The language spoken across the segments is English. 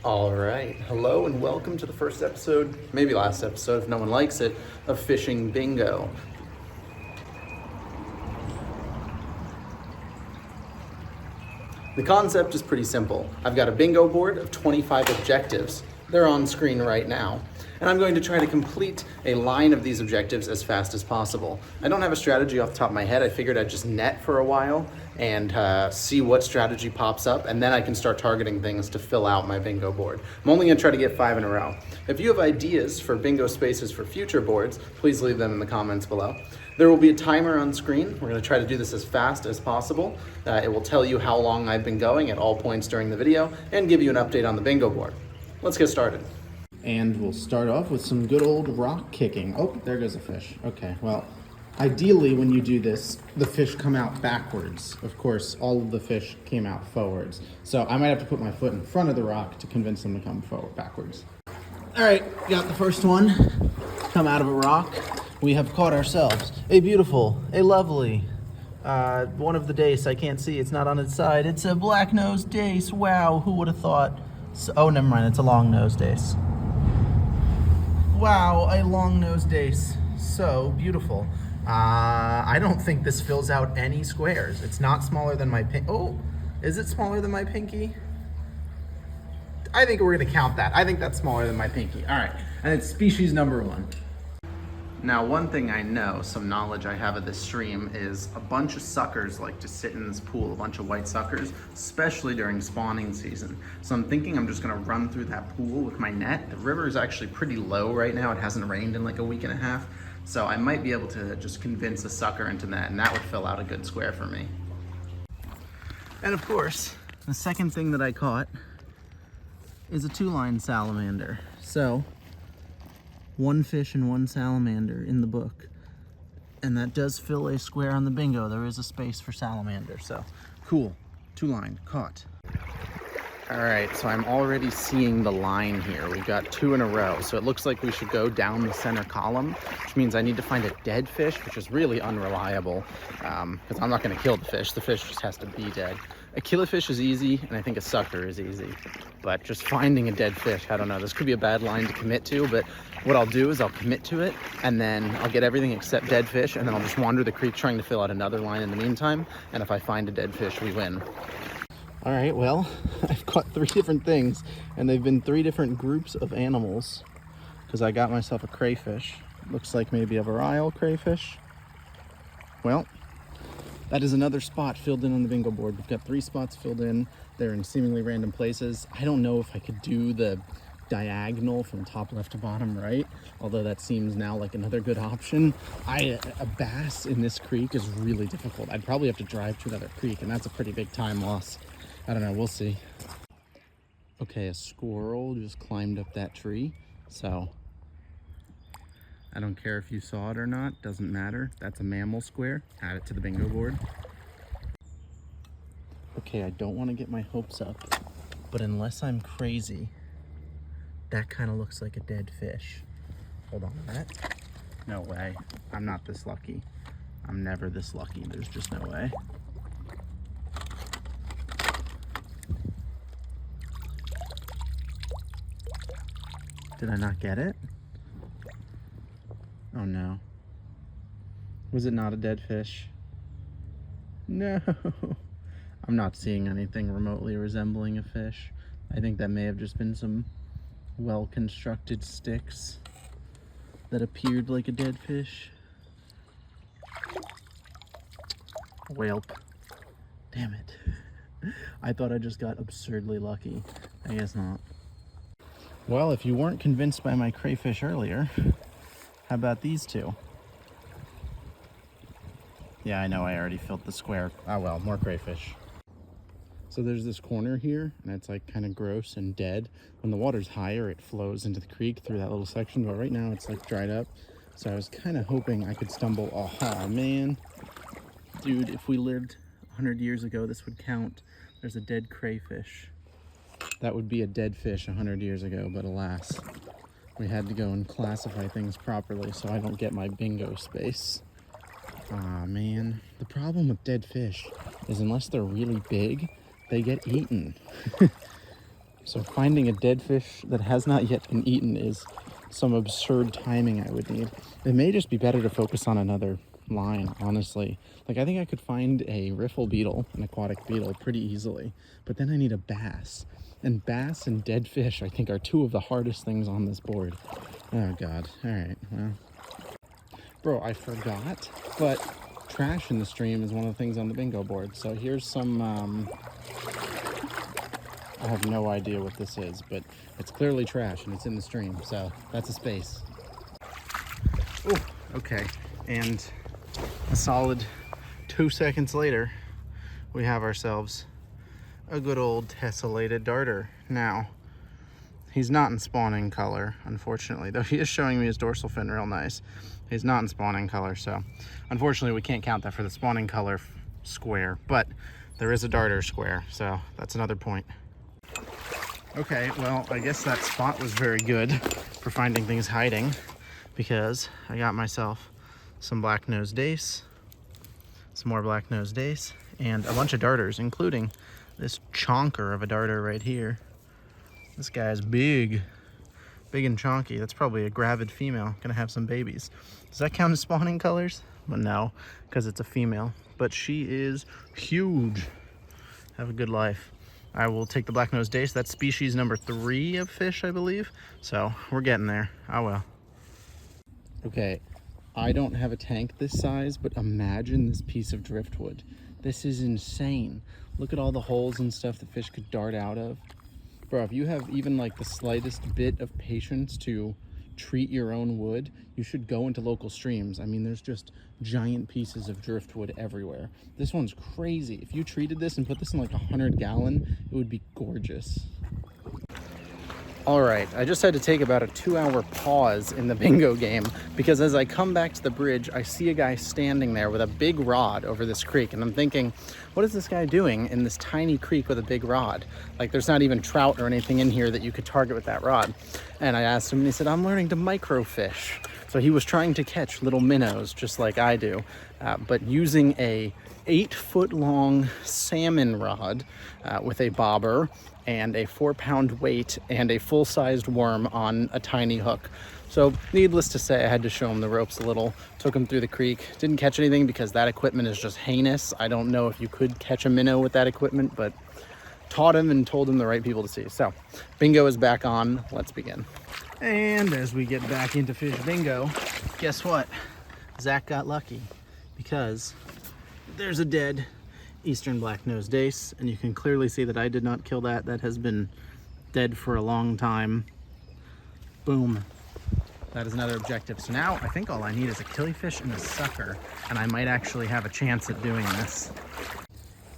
All right, hello and welcome to the first episode, maybe last episode if no one likes it, of Fishing Bingo. The concept is pretty simple. I've got a bingo board of 25 objectives. They're on screen right now. And I'm going to try to complete a line of these objectives as fast as possible. I don't have a strategy off the top of my head. I figured I'd just net for a while and see what strategy pops up, and then I can start targeting things to fill out my bingo board. I'm only gonna try to get 5 in a row. If you have ideas for bingo spaces for future boards, please leave them in the comments below. There will be a timer on screen. We're gonna try to do this as fast as possible. It will tell you how long I've been going at all points during the video and give you an update on the bingo board. Let's get started. And we'll start off with some good old rock kicking. Oh, there goes a fish. Okay, well, ideally when you do this, the fish come out backwards. Of course, all of the fish came out forwards. So I might have to put my foot in front of the rock to convince them to come forward, backwards. All right, got the first one. Come out of a rock. We have caught ourselves a beautiful, a lovely, one of the dace. I can't see, it's not on its side. It's a black-nosed dace. Wow, who would have thought? So, oh, never mind, it's a long-nosed dace. Wow, a long-nosed dace. So beautiful. I don't think this fills out any squares. It's not smaller than my pinky. Oh, is it smaller than my pinky? I think we're gonna count that. I think that's smaller than my pinky. All right, and it's species number 1. Now, one thing I know, some knowledge I have of this stream, is a bunch of suckers like to sit in this pool, a bunch of white suckers, especially during spawning season. So I'm thinking I'm just gonna run through that pool with my net. The river is actually pretty low right now. It hasn't rained in like a week and a half. So I might be able to just convince a sucker into that, and that would fill out a good square for me. And of course, the second thing that I caught is a 2-line salamander. So, 1 fish and 1 salamander in the book. And that does fill a square on the bingo. There is a space for salamander, so cool. 2-line, caught. All right, so I'm already seeing the line here. We've got 2 in a row, so it looks like we should go down the center column, which means I need to find a dead fish, which is really unreliable, because I'm not gonna kill the fish. The fish just has to be dead. A killifish is easy, and I think a sucker is easy. But just finding a dead fish, I don't know. This could be a bad line to commit to, but what I'll do is I'll commit to it, and then I'll get everything except dead fish, and then I'll just wander the creek trying to fill out another line in the meantime, and if I find a dead fish, we win. All right, well, I've caught 3 different things, and they've been 3 different groups of animals, because I got myself a crayfish. Looks like maybe a varial crayfish. Well, that is another spot filled in on the bingo board. We've got 3 spots filled in. They're in seemingly random places. I don't know if I could do the diagonal from top left to bottom right, although that seems now like another good option. A bass in this creek is really difficult. I'd probably have to drive to another creek, and that's a pretty big time loss. I don't know, we'll see. Okay, a squirrel just climbed up that tree, so I don't care if you saw it or not, doesn't matter. That's a mammal square. Add it to the bingo board. Okay, I don't want to get my hopes up, but unless I'm crazy, that kind of looks like a dead fish. Hold on to that. No way. I'm not this lucky. I'm never this lucky. There's just no way. Did I not get it? Oh no. Was it not a dead fish? No. I'm not seeing anything remotely resembling a fish. I think that may have just been some well-constructed sticks that appeared like a dead fish. Whelp. Damn it. I thought I just got absurdly lucky. I guess not. Well, if you weren't convinced by my crayfish earlier, how about these 2? Yeah, I know I already filled the square. Oh well, more crayfish. So there's this corner here, and it's like kind of gross and dead. When the water's higher, it flows into the creek through that little section, but right now it's like dried up. So I was kind of hoping I could stumble. Oh man. Dude, if we lived 100 years ago, this would count. There's a dead crayfish. That would be a dead fish 100 years ago, but alas, we had to go and classify things properly so I don't get my bingo space. Aw, man. The problem with dead fish is unless they're really big, they get eaten. So finding a dead fish that has not yet been eaten is some absurd timing I would need. It may just be better to focus on another line, honestly. Like, I think I could find a riffle beetle, an aquatic beetle, pretty easily, but then I need a bass. And bass and dead fish, I think, are two of the hardest things on this board. Oh God. All right, well. Bro, I forgot, but trash in the stream is one of the things on the bingo board. So here's some, I have no idea what this is, but it's clearly trash and it's in the stream. So that's a space. Oh, okay. And a solid 2 seconds later, we have ourselves a good old tessellated darter. Now, he's not in spawning color, unfortunately, though he is showing me his dorsal fin real nice. He's not in spawning color, so unfortunately we can't count that for the spawning color square, but there is a darter square, so that's another point. Okay, well, I guess that spot was very good for finding things hiding, because I got myself some black-nosed dace, some more black-nosed dace, and a bunch of darters, including this chonker of a darter right here. This guy's big and chonky. That's probably a gravid female, gonna have some babies. Does that count as spawning colors? Well, no, because it's a female, but she is huge. Have a good life. I will take the black-nosed dace. That's species number 3 of fish, I believe. So we're getting there. Oh well. Okay, I don't have a tank this size, but imagine this piece of driftwood. This is insane. Look at all the holes and stuff that fish could dart out of. Bro, if you have even like the slightest bit of patience to treat your own wood, you should go into local streams. I mean, there's just giant pieces of driftwood everywhere. This one's crazy. If you treated this and put this in like 100-gallon, it would be gorgeous. All right, I just had to take about a 2-hour pause in the bingo game because as I come back to the bridge, I see a guy standing there with a big rod over this creek. And I'm thinking, what is this guy doing in this tiny creek with a big rod? Like, there's not even trout or anything in here that you could target with that rod. And I asked him and he said, I'm learning to microfish. So he was trying to catch little minnows just like I do, but using a 8-foot-long salmon rod with a bobber and a 4-pound weight and a full-sized worm on a tiny hook. So needless to say, I had to show him the ropes a little, took him through the creek. Didn't catch anything because that equipment is just heinous. I don't know if you could catch a minnow with that equipment, but taught him and told him the right people to see. So bingo is back on. Let's begin. And as we get back into fish bingo, guess what? Zach got lucky because there's a dead eastern black-nosed dace, and you can clearly see that I did not kill that. That has been dead for a long time. Boom. That is another objective. So now I think all I need is a killifish and a sucker, and I might actually have a chance at doing this.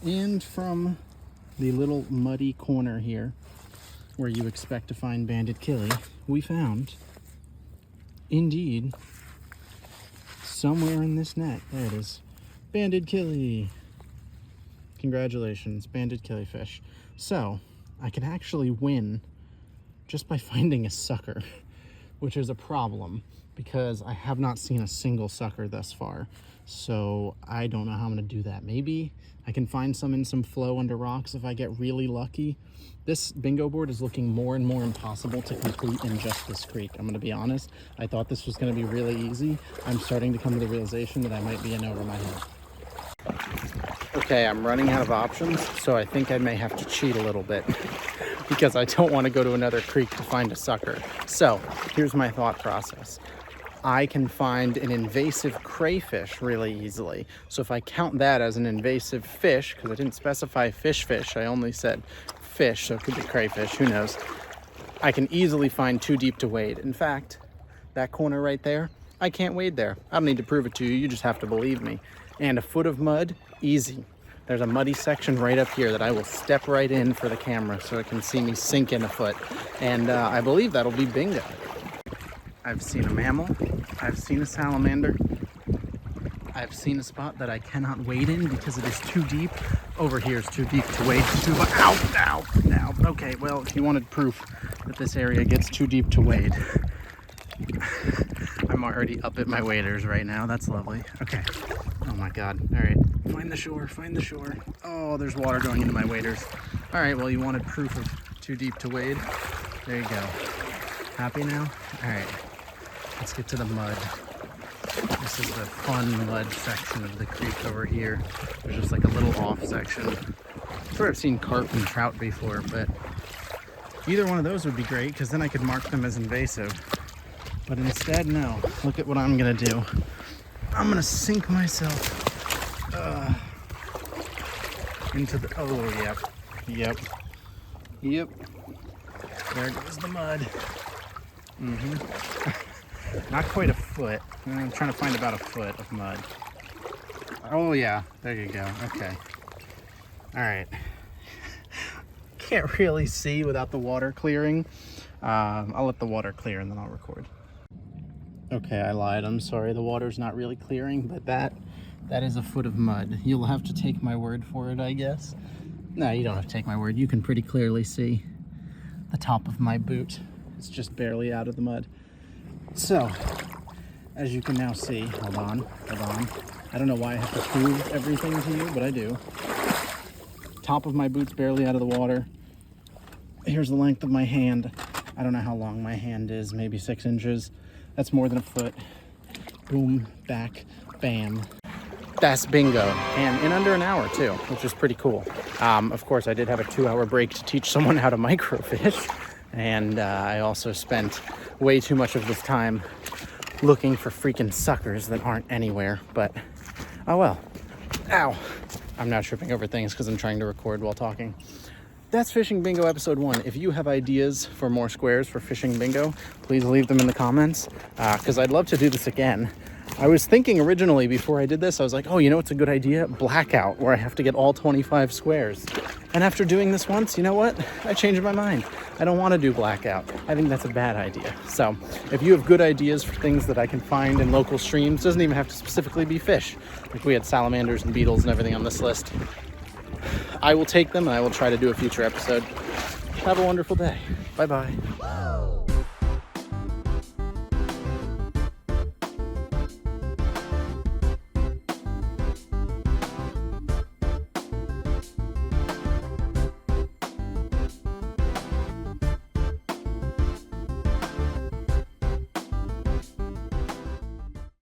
And from the little muddy corner here, where you expect to find banded killie, we found, indeed, somewhere in this net, there it is, banded killie. Congratulations, banded killifish. So I can actually win just by finding a sucker, which is a problem because I have not seen a single sucker thus far. So I don't know how I'm gonna do that. Maybe I can find some in some flow under rocks if I get really lucky. This bingo board is looking more and more impossible to complete in just this creek. I'm gonna be honest. I thought this was gonna be really easy. I'm starting to come to the realization that I might be in over my head. Okay, I'm running out of options, so I think I may have to cheat a little bit because I don't want to go to another creek to find a sucker. So here's my thought process. I can find an invasive crayfish really easily. So if I count that as an invasive fish, because I didn't specify fish, I only said fish, so it could be crayfish, who knows. I can easily find too deep to wade. In fact, that corner right there, I can't wade there. I don't need to prove it to you, you just have to believe me. And a foot of mud, easy. There's a muddy section right up here that I will step right in for the camera so it can see me sink in a foot. And I believe that'll be bingo. I've seen a mammal, I've seen a salamander, I've seen a spot that I cannot wade in because it is too deep. Over here is too deep to wade into. Ow. Okay, well, if you wanted proof that this area gets too deep to wade, I'm already up at my waders right now. That's lovely. Okay. Oh my God. All right. Find the shore. Oh, there's water going into my waders. All right. Well, you wanted proof of too deep to wade. There you go. Happy now? All right, let's get to the mud. This is the fun mud section of the creek over here. There's just like a little off section. I'm sure I've seen carp and trout before, but either one of those would be great because then I could mark them as invasive. But instead, no. Look at what I'm gonna do. I'm gonna sink myself into the, oh, yep. There goes the mud. Not quite a foot. I'm trying to find about a foot of mud. Oh yeah, there you go. Okay. All right. Can't really see without the water clearing. I'll let the water clear and then I'll record. Okay, I lied. I'm sorry. The water's not really clearing, but that is a foot of mud. You'll have to take my word for it, I guess. No, you don't have to take my word. You can pretty clearly see the top of my boot. It's just barely out of the mud. So, as you can now see, hold on. I don't know why I have to prove everything to you, but I do. Top of my boot's barely out of the water. Here's the length of my hand. I don't know how long my hand is, maybe 6 inches. That's more than a foot. Boom, back, bam. That's bingo. And in under an hour too, which is pretty cool. Of course, I did have a 2-hour break to teach someone how to microfish. And I also spent way too much of this time looking for freaking suckers that aren't anywhere. But, oh well. Ow. I'm now tripping over things because I'm trying to record while talking. That's Fishing Bingo episode 1. If you have ideas for more squares for Fishing Bingo, please leave them in the comments because I'd love to do this again. I was thinking originally before I did this, I was like, oh, you know what's a good idea? Blackout, where I have to get all 25 squares. And after doing this once, you know what? I changed my mind. I don't want to do blackout. I think that's a bad idea. So if you have good ideas for things that I can find in local streams, doesn't even have to specifically be fish. Like we had salamanders and beetles and everything on this list. I will take them and I will try to do a future episode. Have a wonderful day. Bye-bye.